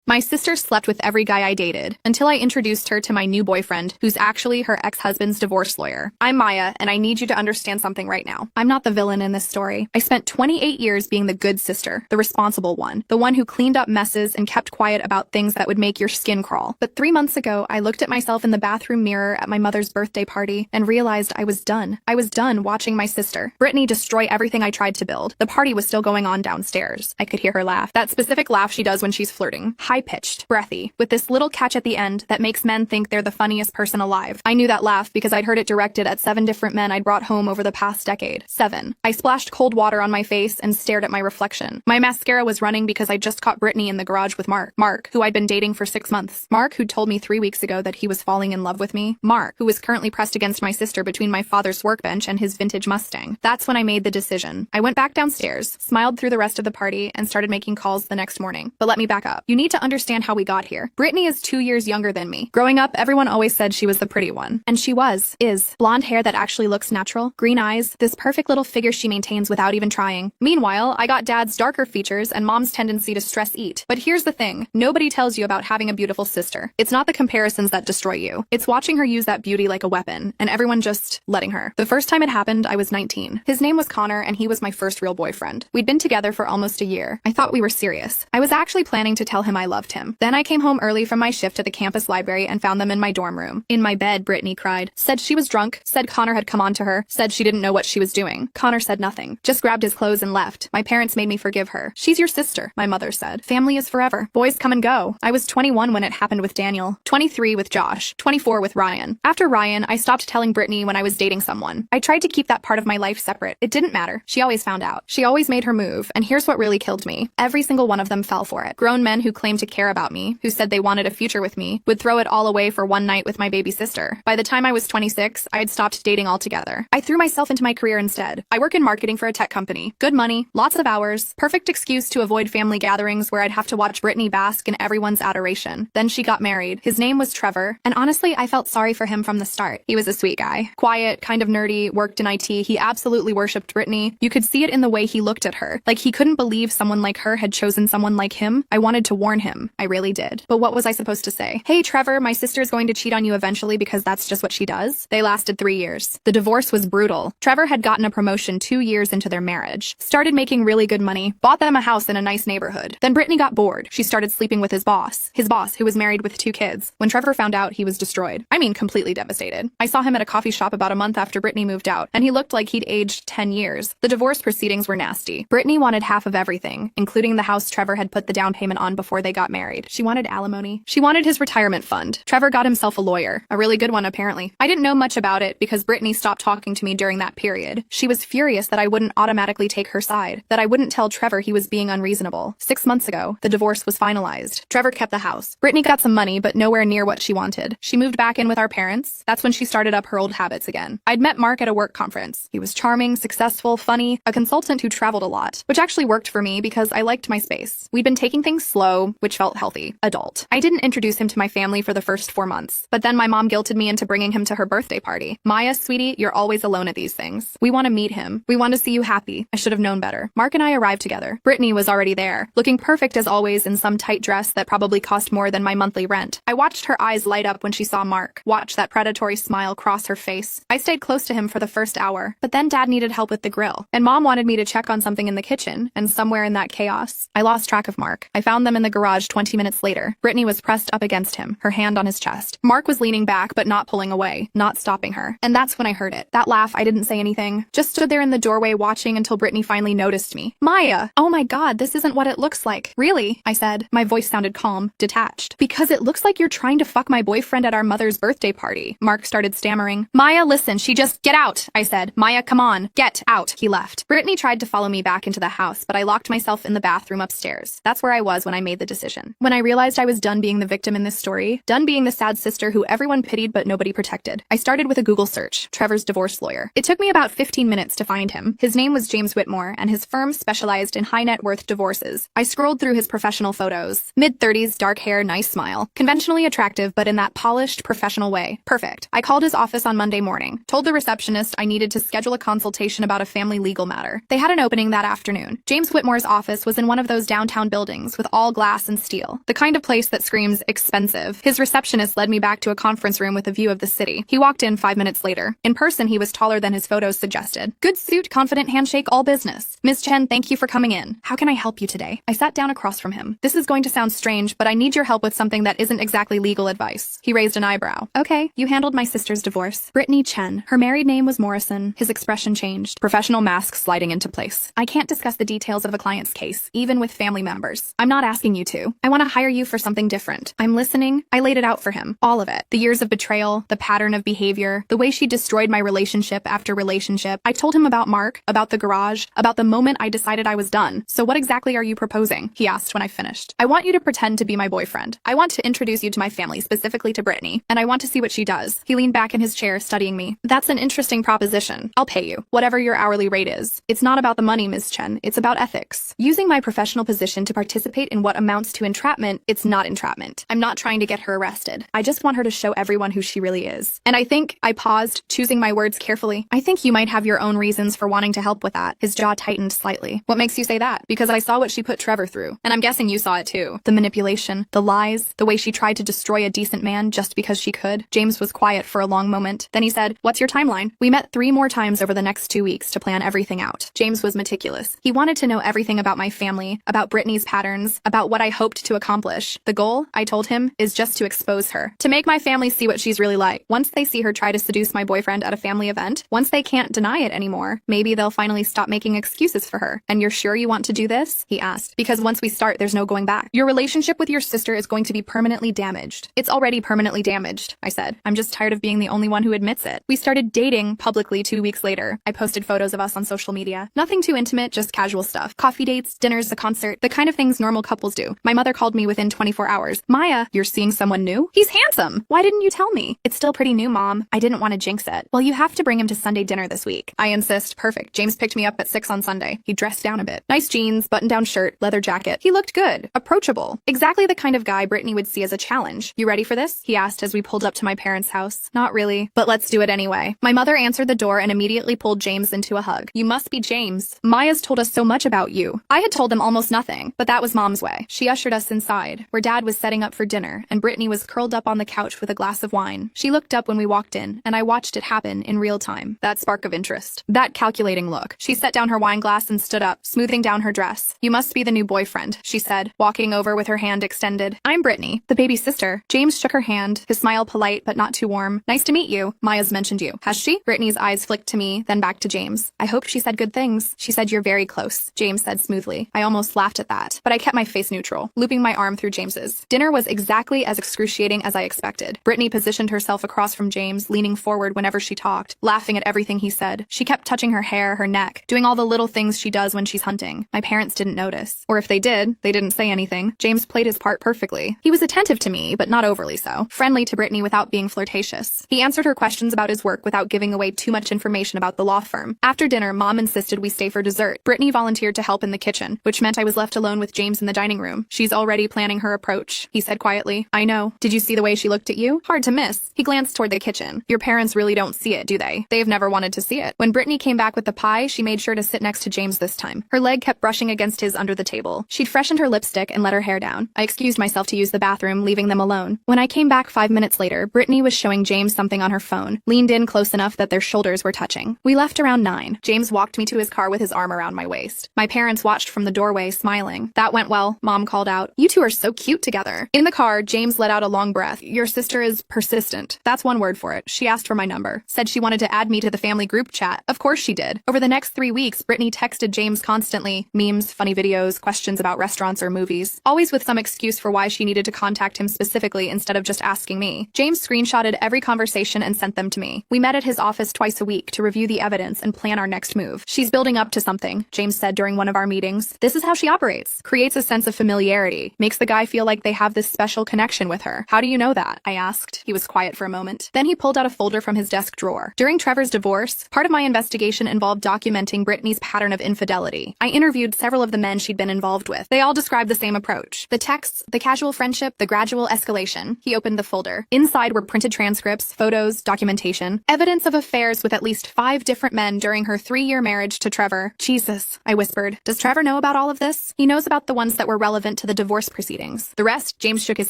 My sister slept with every guy I dated, until I introduced her to my new boyfriend, who's actually her ex-husband's divorce lawyer. I'm Maya, and I need you to understand something right now. I'm not the villain in this story. I spent 28 years being the good sister, the responsible one, the one who cleaned up messes and kept quiet about things that would make your skin crawl. But 3 months ago, I looked at myself in the bathroom mirror at my mother's birthday party and realized I was done. I was done watching my sister, Brittany, destroy everything I tried to build. The party was still going on downstairs. I could hear her laugh. That specific laugh she does when she's flirting. High-pitched, breathy, with this little catch at the end that makes men think they're the funniest person alive. I knew that laugh because I'd heard it directed at 7 different men I'd brought home over the past decade. 7. I splashed cold water on my face and stared at my reflection. My mascara was running because I just caught Brittany in the garage with Mark, who I'd been dating for 6 months. Mark, who told me 3 weeks ago that he was falling in love with me. Mark, who was currently pressed against my sister between my father's workbench and his vintage Mustang. That's when I made the decision. I went back downstairs, smiled through the rest of the party, and started making calls the next morning. But let me back up. You need to understand how we got here. Brittany is 2 years younger than me. Growing up, everyone always said she was the pretty one. And she is. Blonde hair that actually looks natural, green eyes, this perfect little figure she maintains without even trying. Meanwhile, I got dad's darker features and mom's tendency to stress eat. But here's the thing. Nobody tells you about having a beautiful sister. It's not the comparisons that destroy you. It's watching her use that beauty like a weapon, and everyone just letting her. The first time it happened, I was 19. His name was Connor, and he was my first real boyfriend. We'd been together for almost a year. I thought we were serious. I was actually planning to tell him I loved him. Then I came home early from my shift at the campus library and found them in my dorm room. In my bed, Brittany cried. Said she was drunk, said Connor had come on to her, said she didn't know what she was doing. Connor said nothing. Just grabbed his clothes and left. My parents made me forgive her. She's your sister, my mother said. Family is forever. Boys come and go. I was 21 when it happened with Daniel, 23 with Josh, 24 with Ryan. After Ryan, I stopped telling Brittany when I was dating someone. I tried to keep that part of my life separate. It didn't matter. She always found out. She always made her move, and here's what really killed me. Every single one of them fell for it. Grown men who claimed to care about me, who said they wanted a future with me, would throw it all away for one night with my baby sister. By the time I was 26, I had stopped dating altogether. I threw myself into my career instead. I work in marketing for a tech company. Good money, lots of hours, perfect excuse to avoid family gatherings where I'd have to watch Brittany bask in everyone's adoration. Then she got married. His name was Trevor, and honestly, I felt sorry for him from the start. He was a sweet guy. Quiet, kind of nerdy, worked in IT. He absolutely worshipped Brittany. You could see it in the way he looked at her. Like he couldn't believe someone like her had chosen someone like him. I wanted to warn him. I really did. But what was I supposed to say? Hey, Trevor, my sister's going to cheat on you eventually because that's just what she does? They lasted 3 years. The divorce was brutal. Trevor had gotten a promotion 2 years into their marriage, started making really good money, bought them a house in a nice neighborhood. Then Brittany got bored. She started sleeping with his boss, who was married with 2 kids. When Trevor found out, he was destroyed. I mean, completely devastated. I saw him at a coffee shop about a month after Brittany moved out, and he looked like he'd aged 10 years. The divorce proceedings were nasty. Brittany wanted half of everything, including the house Trevor had put the down payment on before they got married. She wanted alimony. She wanted his retirement fund. Trevor got himself a lawyer. A really good one, apparently. I didn't know much about it because Brittany stopped talking to me during that period. She was furious that I wouldn't automatically take her side, that I wouldn't tell Trevor he was being unreasonable. 6 months ago, the divorce was finalized. Trevor kept the house. Brittany got some money, but nowhere near what she wanted. She moved back in with our parents. That's when she started up her old habits again. I'd met Mark at a work conference. He was charming, successful, funny, a consultant who traveled a lot, which actually worked for me because I liked my space. We'd been taking things slow, which felt healthy. Adult. I didn't introduce him to my family for the first 4 months, but then my mom guilted me into bringing him to her birthday party. Maya, sweetie, you're always alone at these things. We want to meet him. We want to see you happy. I should have known better. Mark and I arrived together. Brittany was already there, looking perfect as always in some tight dress that probably cost more than my monthly rent. I watched her eyes light up when she saw Mark, watched that predatory smile cross her face. I stayed close to him for the first hour, but then Dad needed help with the grill, and Mom wanted me to check on something in the kitchen, and somewhere in that chaos, I lost track of Mark. I found them in the garage 20 minutes later. Brittany was pressed up against him, her hand on his chest. Mark was leaning back but not pulling away, not stopping her. And that's when I heard it. That laugh, I didn't say anything. Just stood there in the doorway watching until Brittany finally noticed me. Maya! Oh my god, this isn't what it looks like. Really? I said. My voice sounded calm, detached. Because it looks like you're trying to fuck my boyfriend at our mother's birthday party. Mark started stammering. Maya, listen, she just— Get out, I said. Maya, come on. Get out. He left. Brittany tried to follow me back into the house, but I locked myself in the bathroom upstairs. That's where I was when I made the decision. When I realized I was done being the victim in this story, done being the sad sister who everyone pitied but nobody protected, I started with a Google search, Trevor's divorce lawyer. It took me about 15 minutes to find him. His name was James Whitmore, and his firm specialized in high net worth divorces. I scrolled through his professional photos. Mid-30s, dark hair, nice smile. Conventionally attractive, but in that polished, professional way. Perfect. I called his office on Monday morning, told the receptionist I needed to schedule a consultation about a family legal matter. They had an opening that afternoon. James Whitmore's office was in one of those downtown buildings with all glass and steel. The kind of place that screams expensive. His receptionist led me back to a conference room with a view of the city. He walked in 5 minutes later. In person, he was taller than his photos suggested. Good suit, confident handshake, all business. Ms. Chen, thank you for coming in. How can I help you today? I sat down across from him. This is going to sound strange, but I need your help with something that isn't exactly legal advice. He raised an eyebrow. Okay, you handled my sister's divorce. Brittany Chen. Her married name was Morrison. His expression changed. Professional mask sliding into place. I can't discuss the details of a client's case, even with family members. I'm not asking you to. I want to hire you for something different. I'm listening. I laid it out for him. All of it. The years of betrayal, the pattern of behavior, the way she destroyed my relationship after relationship. I told him about Mark, about the garage, about the moment I decided I was done. So what exactly are you proposing? He asked when I finished. I want you to pretend to be my boyfriend. I want to introduce you to my family, specifically to Brittany, and I want to see what she does. He leaned back in his chair, studying me. That's an interesting proposition. I'll pay you. Whatever your hourly rate is. It's not about the money, Ms. Chen. It's about ethics. Using my professional position to participate in what amounts to entrapment, it's not entrapment. I'm not trying to get her arrested. I just want her to show everyone who she really is. And I paused, choosing my words carefully. I think you might have your own reasons for wanting to help with that. His jaw tightened slightly. What makes you say that? Because I saw what she put Trevor through. And I'm guessing you saw it too. The manipulation, the lies, the way she tried to destroy a decent man just because she could. James was quiet for a long moment. Then he said, "What's your timeline?" We met 3 more times over the next 2 weeks to plan everything out. James was meticulous. He wanted to know everything about my family, about Brittany's patterns, about what I hoped to accomplish. The goal, I told him, is just to expose her. To make my family see what she's really like. Once they see her try to seduce my boyfriend at a family event, once they can't deny it anymore, maybe they'll finally stop making excuses for her. And you're sure you want to do this? He asked. Because once we start, there's no going back. Your relationship with your sister is going to be permanently damaged. It's already permanently damaged, I said. I'm just tired of being the only one who admits it. We started dating publicly 2 weeks later. I posted photos of us on social media. Nothing too intimate, just casual stuff. Coffee dates, dinners, a concert, the kind of things normal couples do. My mother called me within 24 hours. Maya, you're seeing someone new? He's handsome. Why didn't you tell me? It's still pretty new, Mom. I didn't want to jinx it. Well, you have to bring him to Sunday dinner this week. I insist. Perfect. James picked me up at 6 on Sunday. He dressed down a bit. Nice jeans, button-down shirt, leather jacket. He looked good. Approachable. Exactly the kind of guy Brittany would see as a challenge. You ready for this? He asked as we pulled up to my parents' house. Not really, but let's do it anyway. My mother answered the door and immediately pulled James into a hug. You must be James. Maya's told us so much about you. I had told them almost nothing, but that was Mom's way. She ushered us inside, where Dad was setting up for dinner, and Brittany was curled up on the couch with a glass of wine. She looked up when we walked in, and I watched it happen in real time. That spark of interest. That calculating look. She set down her wine glass and stood up, smoothing down her dress. You must be the new boyfriend, she said, walking over with her hand extended. I'm Brittany, the baby sister. James shook her hand, his smile polite but not too warm. Nice to meet you. Maya's mentioned you. Has she? Brittany's eyes flicked to me, then back to James. I hope she said good things. She said you're very close, James said smoothly. I almost laughed at that, but I kept my face neutral, looping my arm through James's. Dinner was exactly as excruciating as I expected. Brittany positioned herself across from James, leaning forward whenever she talked, laughing at everything he said. She kept touching her hair, her neck, doing all the little things she does when she's hunting. My parents didn't notice. Or if they did, they didn't say anything. James played his part perfectly. He was attentive to me, but not overly so. Friendly to Brittany without being flirtatious. He answered her questions about his work without giving away too much information about the law firm. After dinner, Mom insisted we stay for dessert. Brittany volunteered to help in the kitchen, which meant I was left alone with James in the dining room. She's already planning her approach, he said quietly. I know. Did you see the way she looked at you? Hard to miss. He glanced toward the kitchen. Your parents really don't see it, do they? They've never wanted to see it. When Brittany came back with the pie, she made sure to sit next to James this time. Her leg kept brushing against his under the table. She'd freshened her lipstick and let her hair down. I excused myself to use the bathroom, leaving them alone. When I came back 5 minutes later, Brittany was showing James something on her phone, leaned in close enough that their shoulders were touching. We left around 9. James walked me to his car with his arm around my waist. My parents watched from the doorway, smiling. That went well, Mom called out. You two are so cute together. In the car, James let out a long breath. Your sister is persistent. That's one word for it. She asked for my number. Said she wanted to add me to the family group chat. Of course she did. Over the next 3 weeks, Brittany texted James constantly. Memes, funny videos, questions about restaurants or movies. Always with some excuse for why she needed to contact him specifically instead of just asking me. James screenshotted every conversation and sent them to me. We met at his office twice a week to review the evidence and plan our next move. She's building up to something, James said during one of our meetings. This is how she operates. Creates a sense of familiarity. Makes the guy feel like they have this special connection with her. How do you know that? I asked. He was quiet for a moment. Then he pulled out a folder from his desk drawer. During Trevor's divorce, part of my investigation involved documenting Brittany's pattern of infidelity. I interviewed several of the men she'd been involved with. They all described the same approach. The texts, the casual friendship, the gradual escalation. He opened the folder. Inside were printed transcripts, photos, documentation, evidence of affairs with at least 5 different men during her 3-year marriage to Trevor. Jesus, I whispered. Does Trevor know about all of this? He knows about the ones that were relevant to the the divorce proceedings. The rest, James shook his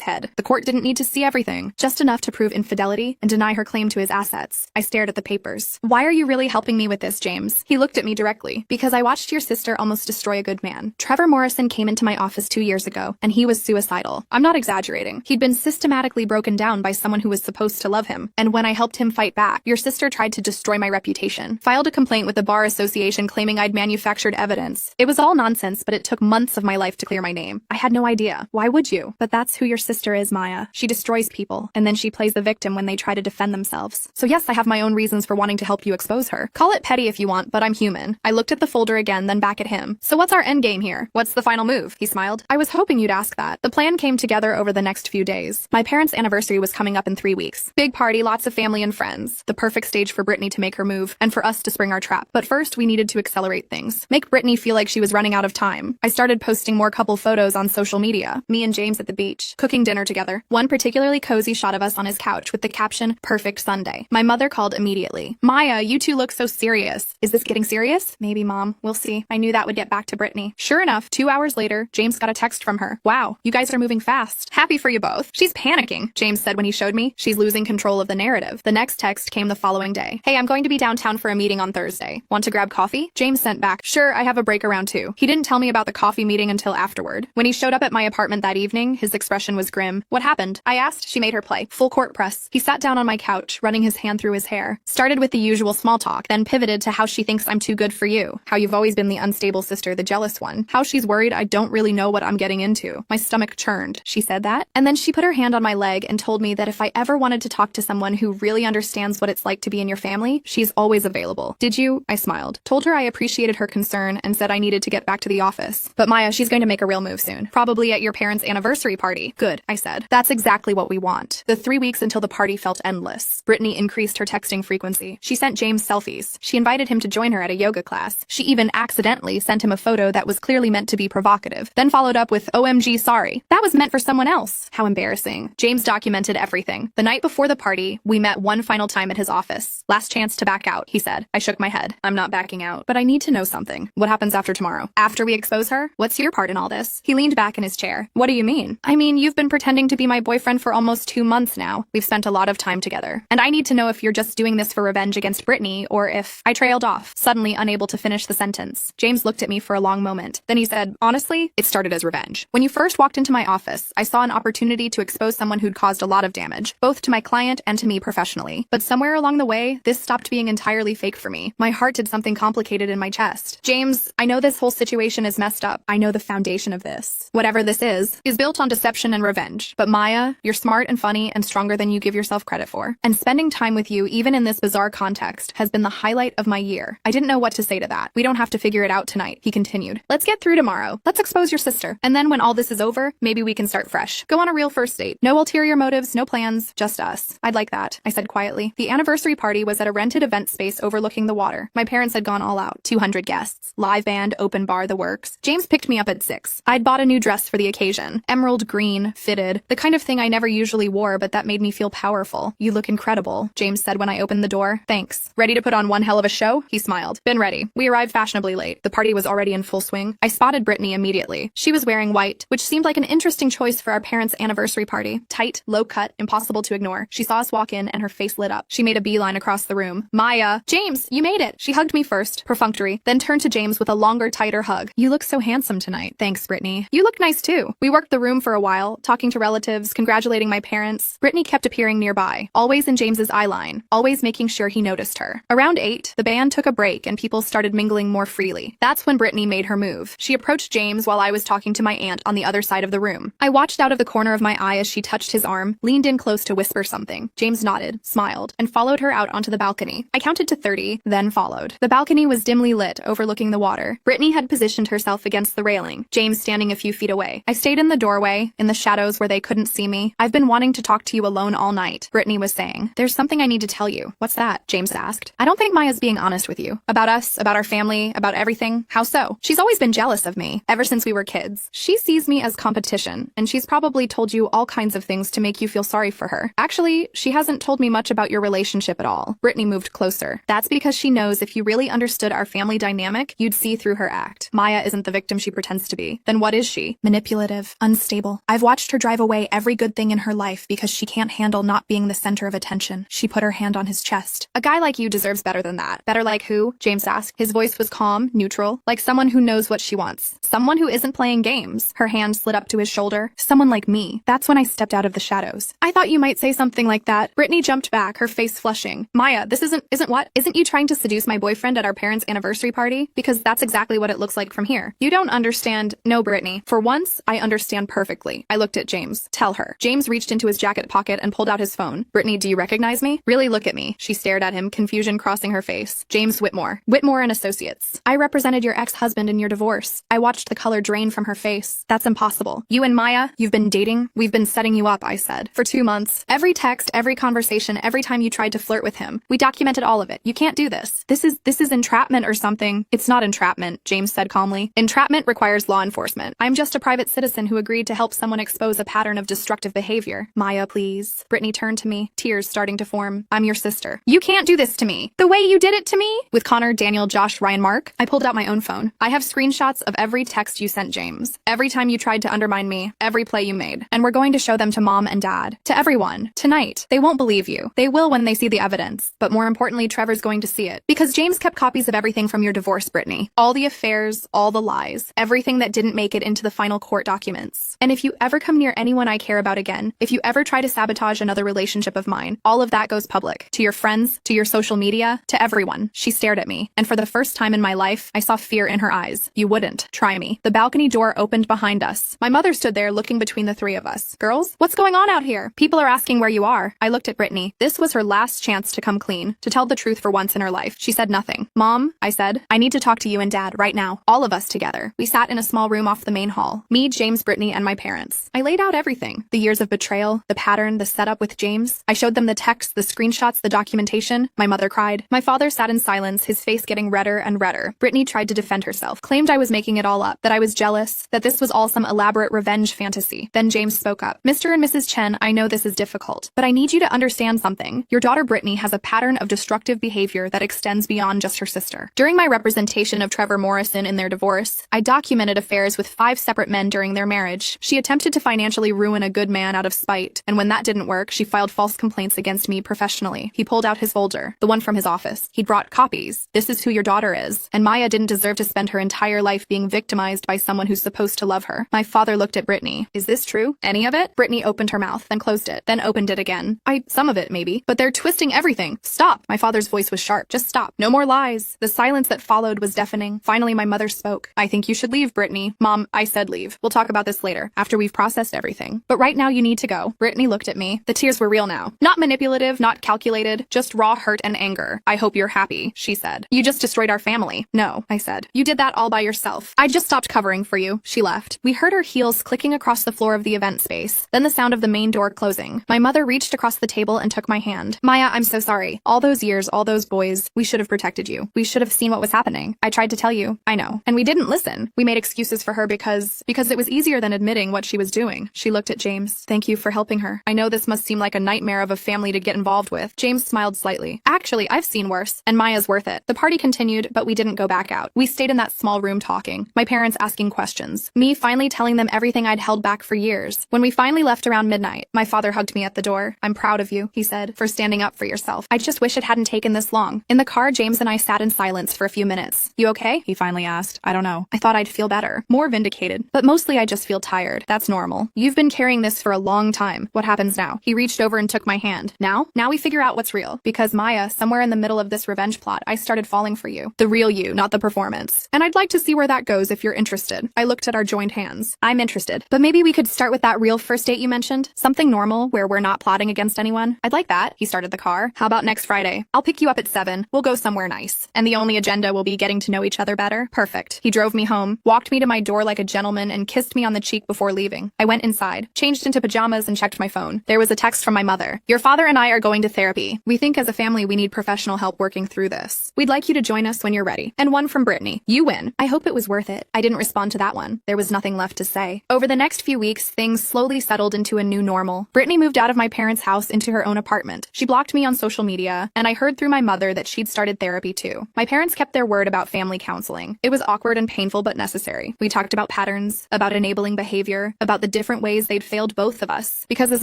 head. The court didn't need to see everything, just enough to prove infidelity and deny her claim to his assets. I stared at the papers. Why are you really helping me with this, James? He looked at me directly. Because I watched your sister almost destroy a good man. Trevor Morrison came into my office 2 years ago, and he was suicidal. I'm not exaggerating. He'd been systematically broken down by someone who was supposed to love him. And when I helped him fight back, your sister tried to destroy my reputation. Filed a complaint with the Bar Association claiming I'd manufactured evidence. It was all nonsense, but it took months of my life to clear my name. I had no idea. Why would you? But that's who your sister is, Maya. She destroys people, and then she plays the victim when they try to defend themselves. So yes, I have my own reasons for wanting to help you expose her. Call it petty if you want, but I'm human. I looked at the folder again, then back at him. So what's our end game here? What's the final move? He smiled. I was hoping you'd ask that. The plan came together over the next few days. My parents' anniversary was coming up in 3 weeks. Big party, lots of family and friends. The perfect stage for Brittany to make her move, and for us to spring our trap. But first, we needed to accelerate things. Make Brittany feel like she was running out of time. I started posting more couple photos on social media. Me and James at the beach, cooking dinner together. One particularly cozy shot of us on his couch with the caption, "Perfect Sunday." My mother called immediately. Maya, you two look so serious. Is this getting serious? Maybe, Mom. We'll see. I knew that would get back to Brittany. Sure enough, 2 hours later, James got a text from her. Wow, you guys are moving fast. Happy for you both. She's panicking, James said when he showed me. She's losing control of the narrative. The next text came the following day. Hey, I'm going to be downtown for a meeting on Thursday. Want to grab coffee? James sent back, sure, I have a break around 2. He didn't tell me about the coffee meeting until afterward. When he showed up at my apartment that evening, his expression was grim. What happened? I asked. She made her play. Full court press. He sat down on my couch, running his hand through his hair. Started with the usual small talk, then pivoted to how she thinks I'm too good for you. How you've always been the unstable sister, the jealous one. How she's worried I don't really know what I'm getting into. My stomach churned. She said that. And then she put her hand on my leg and told me that if I ever wanted to talk to someone who really understands what it's like to be in your family, she's always available. Did you? I smiled. Told her I appreciated her concern and said I needed to get back to the office. But Maya, she's going to make a real move soon. Probably at your parents' anniversary party. Good, I said. That's exactly what we want. The 3 weeks until the party felt endless. Brittany increased her texting frequency. She sent James selfies. She invited him to join her at a yoga class. She even accidentally sent him a photo that was clearly meant to be provocative. Then followed up with, OMG, sorry. That was meant for someone else. How embarrassing. James documented everything. The night before the party, we met one final time at his office. Last chance to back out, he said. I shook my head. I'm not backing out. But I need to know something. What happens after tomorrow? After we expose her? What's your part in all this? He leaned back in his chair. What do you mean? I mean, you've been pretending to be my boyfriend for almost 2 months now. We've spent a lot of time together. And I need to know if you're just doing this for revenge against Brittany or if I trailed off, suddenly unable to finish the sentence. James looked at me for a long moment. Then he said, honestly, it started as revenge. When you first walked into my office, I saw an opportunity to expose someone who'd caused a lot of damage, both to my client and to me professionally. But somewhere along the way, this stopped being entirely fake for me. My heart did something complicated in my chest. James, I know this whole situation is messed up. I know the foundation of this. Whatever this is built on deception and revenge. But Maya, you're smart and funny and stronger than you give yourself credit for. And spending time with you, even in this bizarre context, has been the highlight of my year. I didn't know what to say to that. We don't have to figure it out tonight, he continued. Let's get through tomorrow. Let's expose your sister. And then when all this is over, maybe we can start fresh. Go on a real first date. No ulterior motives, no plans, just us. I'd like that, I said quietly. The anniversary party was at a rented event space overlooking the water. My parents had gone all out. 200 guests. Live band, open bar, the works. James picked me up at 6. I'd bought a new dress for the occasion. Emerald green, fitted. The kind of thing I never usually wore, but that made me feel powerful. You look incredible, James said when I opened the door. Thanks. Ready to put on one hell of a show? He smiled. Been ready. We arrived fashionably late. The party was already in full swing. I spotted Brittany immediately. She was wearing white, which seemed like an interesting choice for our parents' anniversary party. Tight, low cut, impossible to ignore. She saw us walk in and her face lit up. She made a beeline across the room. Maya! James, you made it! She hugged me first, perfunctory, then turned to James with a longer, tighter hug. You look so handsome tonight. Thanks, Brittany. You look nice too. We worked the room for a while, talking to relatives, congratulating my parents. Brittany kept appearing nearby, always in James's eye line, always making sure he noticed her. Around 8, the band took a break and people started mingling more freely. That's when Brittany made her move. She approached James while I was talking to my aunt on the other side of the room. I watched out of the corner of my eye as she touched his arm, leaned in close to whisper something. James nodded, smiled, and followed her out onto the balcony. I counted to 30, then followed. The balcony was dimly lit, overlooking the water. Brittany had positioned herself against the railing, James standing a few feet away. I stayed in the doorway, in the shadows where they couldn't see me. I've been wanting to talk to you alone all night, Brittany was saying. There's something I need to tell you. What's that? James asked. I don't think Maya's being honest with you. About us, about our family, about everything. How so? She's always been jealous of me, ever since we were kids. She sees me as competition, and she's probably told you all kinds of things to make you feel sorry for her. Actually, she hasn't told me much about your relationship at all. Brittany moved closer. That's because she knows if you really understood our family dynamic, you'd see through her act. Maya isn't the victim she pretends to be. Then what is she? angry, manipulative, unstable. I've watched her drive away every good thing in her life because she can't handle not being the center of attention. She put her hand on his chest. A guy like you deserves better than that. Better like who? James asked. His voice was calm, neutral, like someone who knows what she wants. Someone who isn't playing games. Her hand slid up to his shoulder. Someone like me. That's when I stepped out of the shadows. I thought you might say something like that. Brittany jumped back, her face flushing. Maya, this isn't what? Isn't you trying to seduce my boyfriend at our parents' anniversary party? Because that's exactly what it looks like from here. You don't understand. No, Brittany. For once, I understand perfectly. I looked at James. Tell her. James reached into his jacket pocket and pulled out his phone. Brittany, do you recognize me? Really look at me. She stared at him, confusion crossing her face. James Whitmore. Whitmore and Associates. I represented your ex-husband in your divorce. I watched the color drain from her face. That's impossible. You and Maya, you've been dating? We've been setting you up, I said. For 2 months. Every text, every conversation, every time you tried to flirt with him. We documented all of it. You can't do this. This is entrapment or something. It's not entrapment, James said calmly. Entrapment requires law enforcement. I'm just a private citizen who agreed to help someone expose a pattern of destructive behavior. Maya, please. Brittany turned to me, tears starting to form. I'm your sister. You can't do this to me. The way you did it to me? With Connor, Daniel, Josh, Ryan, Mark. I pulled out my own phone. I have screenshots of every text you sent James. Every time you tried to undermine me. Every play you made. And we're going to show them to mom and dad. To everyone. Tonight. They won't believe you. They will when they see the evidence. But more importantly, Trevor's going to see it. Because James kept copies of everything from your divorce, Brittany. All the affairs, all the lies. Everything that didn't make it into the final court documents. And if you ever come near anyone I care about again, if you ever try to sabotage another relationship of mine, all of that goes public. To your friends, to your social media, to everyone. She stared at me. And for the first time in my life, I saw fear in her eyes. You wouldn't. Try me. The balcony door opened behind us. My mother stood there looking between the three of us. Girls, what's going on out here? People are asking where you are. I looked at Brittany. This was her last chance to come clean, to tell the truth for once in her life. She said nothing. Mom, I said, I need to talk to you and Dad right now. All of us together. We sat in a small room off the main hall. Me, James, Brittany, and my parents. I laid out everything. The years of betrayal, the pattern, the setup with James. I showed them the texts, the screenshots, the documentation. My mother cried. My father sat in silence, his face getting redder and redder. Brittany tried to defend herself, claimed I was making it all up, that I was jealous, that this was all some elaborate revenge fantasy. Then James spoke up. Mr. and Mrs. Chen, I know this is difficult, but I need you to understand something. Your daughter Brittany has a pattern of destructive behavior that extends beyond just her sister. During my representation of Trevor Morrison in their divorce, I documented affairs with 5 separate men during their marriage. She attempted to financially ruin a good man out of spite, and when that didn't work, she filed false complaints against me professionally. He pulled out his folder, the one from his office. He'd brought copies. This is who your daughter is. And Maya didn't deserve to spend her entire life being victimized by someone who's supposed to love her. My father looked at Brittany. Is this true? Any of it? Brittany opened her mouth, then closed it, then opened it again. Some of it, maybe. But they're twisting everything. Stop. My father's voice was sharp. Just stop. No more lies. The silence that followed was deafening. Finally, my mother spoke. I think you should leave, Brittany. Mom, I said leave. We'll talk about this later, after we've processed everything. But right now you need to go. Brittany looked at me. The tears were real now. Not manipulative, not calculated, just raw hurt and anger. I hope you're happy, she said. You just destroyed our family. No, I said. You did that all by yourself. I just stopped covering for you. She left. We heard her heels clicking across the floor of the event space, then the sound of the main door closing. My mother reached across the table and took my hand. Maya, I'm so sorry. All those years, all those boys, we should have protected you. We should have seen what was happening. I tried to tell you. I know. And we didn't listen. We made excuses for her because it was easier than admitting what she was doing. She looked at James. Thank you for helping her. I know this must seem like a nightmare of a family to get involved with. James smiled slightly. Actually, I've seen worse, and Maya's worth it. The party continued, but we didn't go back out. We stayed in that small room talking. My parents asking questions. Me finally telling them everything I'd held back for years. When we finally left around midnight, my father hugged me at the door. I'm proud of you, he said, for standing up for yourself. I just wish it hadn't taken this long. In the car, James and I sat in silence for a few minutes. You okay? He finally asked. I don't know. I thought I'd feel better. More vindicated. But mostly I just feel tired. That's normal. You've been carrying this for a long time. What happens now? He reached over and took my hand. Now we figure out what's real. Because Maya, somewhere in the middle of this revenge plot, I started falling for you. The real you, not the performance. And I'd like to see where that goes if you're interested. I looked at our joined hands. I'm interested. But maybe we could start with that real first date you mentioned? Something normal, where we're not plotting against anyone? I'd like that. He started the car. How about next Friday? I'll pick you up at 7. We'll go somewhere nice. And the only agenda will be getting to know each other better? Perfect. He drove me home, walked me to my door like a gentleman, and kissed me on the cheek before leaving. I went inside, changed into pajamas, and checked my phone. There was a text from my mother. Your father and I are going to therapy. We think as a family we need professional help working through this. We'd like you to join us when you're ready. And one from Brittany. You win. I hope it was worth it. I didn't respond to that one. There was nothing left to say. Over the next few weeks, things slowly settled into a new normal. Brittany moved out of my parents' house into her own apartment. She blocked me on social media, and I heard through my mother that she'd started therapy too. My parents kept their word about family counseling. It was awkward and painful but necessary. We talked about patterns, patterns, about enabling behavior, about the different ways they'd failed both of us. Because as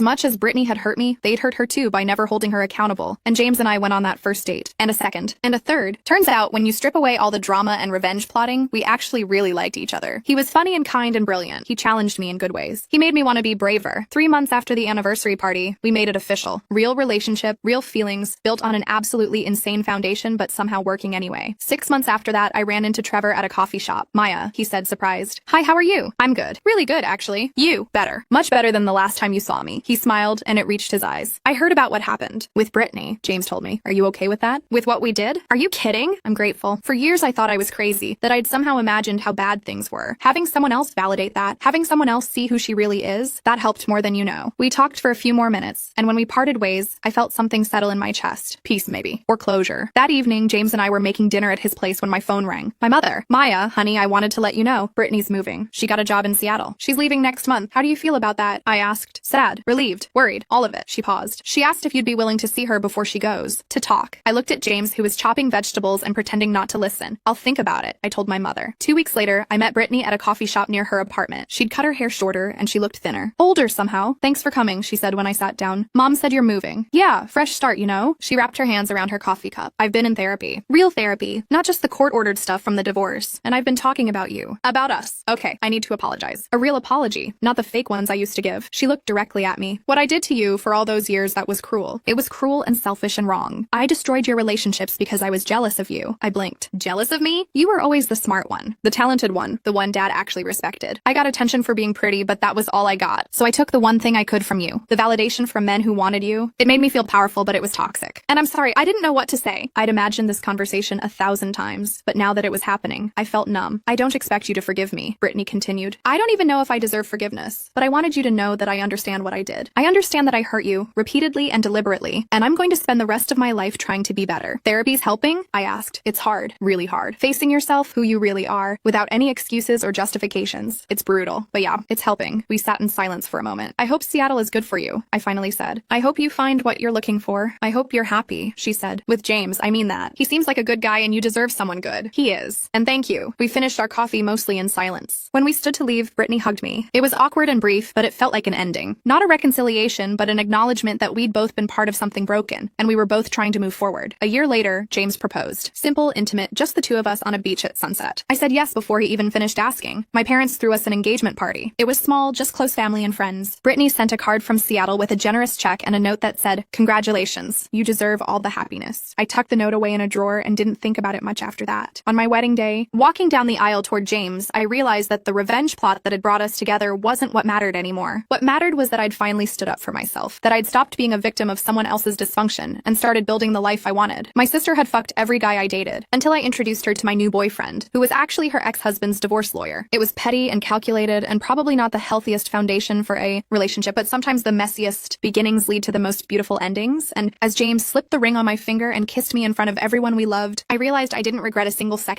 much as Brittany had hurt me, they'd hurt her too by never holding her accountable. And James and I went on that first date. And a second. And a third. Turns out, when you strip away all the drama and revenge plotting, we actually really liked each other. He was funny and kind and brilliant. He challenged me in good ways. He made me want to be braver. 3 months after the anniversary party, we made it official. Real relationship, real feelings, built on an absolutely insane foundation, but somehow working anyway. 6 months after that, I ran into Trevor at a coffee shop. Maya, he said, surprised. Hi, how are you? I'm good. Really good, actually. You, better. Much better than the last time you saw me. He smiled, and it reached his eyes. I heard about what happened. With Brittany, James told me. Are you okay with that? With what we did? Are you kidding? I'm grateful. For years, I thought I was crazy, that I'd somehow imagined how bad things were. Having someone else validate that, having someone else see who she really is, that helped more than you know. We talked for a few more minutes, and when we parted ways, I felt something settle in my chest. Peace, maybe. Or closure. That evening, James and I were making dinner at his place when my phone rang. My mother. Maya, honey, I wanted to let you know. Brittany's moving. She got a job in Seattle. She's leaving next month. How do you feel about that? I asked. Sad. Relieved. Worried. All of it. She paused. She asked if you'd be willing to see her before she goes. To talk. I looked at James, who was chopping vegetables and pretending not to listen. I'll think about it, I told my mother. 2 weeks later, I met Brittany at a coffee shop near her apartment. She'd cut her hair shorter, and she looked thinner. Older somehow. Thanks for coming, she said when I sat down. Mom said you're moving. Yeah, fresh start, you know? She wrapped her hands around her coffee cup. I've been in therapy. Real therapy. Not just the court-ordered stuff from the divorce. And I've been talking about you. About us. Okay, I need to apologize. A real apology. Not the fake ones I used to give. She looked directly at me. What I did to you for all those years, that was cruel. It was cruel and selfish and wrong. I destroyed your relationships because I was jealous of you. I blinked. Jealous of me? You were always the smart one. The talented one. The one Dad actually respected. I got attention for being pretty, but that was all I got. So I took the one thing I could from you. The validation from men who wanted you. It made me feel powerful, but it was toxic. And I'm sorry, I didn't know what to say. I'd imagined this conversation 1,000 times, but now that it was happening, I felt numb. I don't expect you to forgive me, Brittany continued. I don't even know if I deserve forgiveness, but I wanted you to know that I understand what I did. I understand that I hurt you, repeatedly and deliberately, and I'm going to spend the rest of my life trying to be better. Therapy's helping? I asked. It's hard. Really hard. Facing yourself, who you really are, without any excuses or justifications. It's brutal. But yeah, it's helping. We sat in silence for a moment. I hope Seattle is good for you, I finally said. I hope you find what you're looking for. I hope you're happy, she said. With James, I mean that. He seems like a good guy and you deserve someone good. He is. And thank you. We finished our coffee mostly in silence. When we stood to leave, Brittany hugged me. It was awkward and brief, but it felt like an ending. Not a reconciliation, but an acknowledgement that we'd both been part of something broken, and we were both trying to move forward. A year later, James proposed. Simple, intimate, just the two of us on a beach at sunset. I said yes before he even finished asking. My parents threw us an engagement party. It was small, just close family and friends. Brittany sent a card from Seattle with a generous check and a note that said, "Congratulations. You deserve all the happiness." I tucked the note away in a drawer and didn't think about it much after that. On my wedding day, walking down the aisle toward James, I realized that the revenge plot that had brought us together wasn't what mattered anymore. What mattered was that I'd finally stood up for myself, that I'd stopped being a victim of someone else's dysfunction and started building the life I wanted. My sister had fucked every guy I dated, until I introduced her to my new boyfriend, who was actually her ex-husband's divorce lawyer. It was petty and calculated and probably not the healthiest foundation for a relationship, but sometimes the messiest beginnings lead to the most beautiful endings. And as James slipped the ring on my finger and kissed me in front of everyone we loved, I realized I didn't regret a single second